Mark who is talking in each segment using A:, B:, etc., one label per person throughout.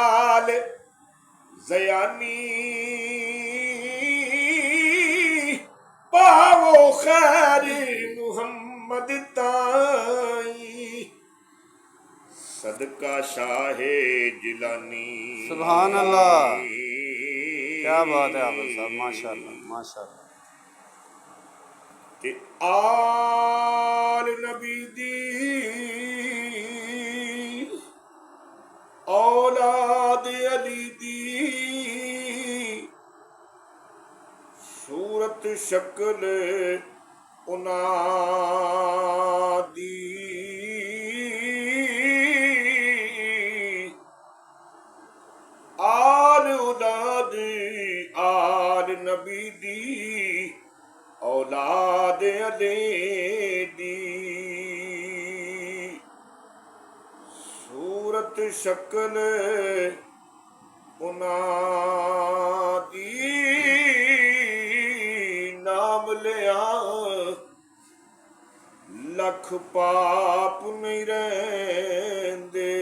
A: लाल ज़यानी पावो खैर मुहम्मद ताई सदका शाहे जिलानी।
B: सुभान अल्लाह, क्या बात है हाफिज साहब, माशाअल्लाह माशाअल्लाह।
A: ते आल नबी दी औलाद अली दी सूरत शक्ल उन्हां दी आल औलाद आल नबी दी औलाद अली दी सूरत शक्ल उन्हां दी नाम लिया लख पाप नहीं रहंदे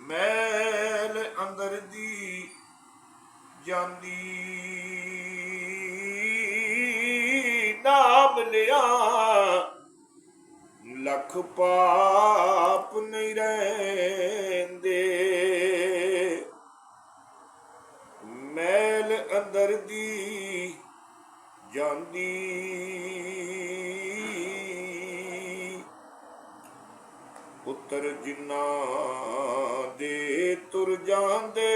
A: मैल अंदर दी जांदी नाम लिया लख पाप नहीं रहंदे मैल अंदर दी जांदी पुत्र जिन्ना दे तुर जांदे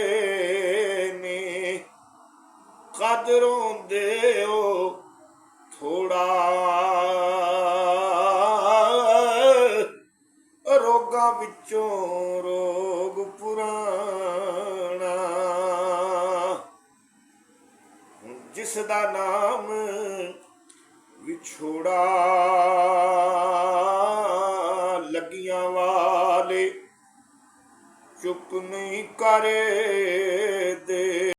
A: ने कदरों दे ओ थोड़ा रोगां विचों रोग पुराना जिस दा नाम विछोड़ा लगियां वाले चुप नहीं करे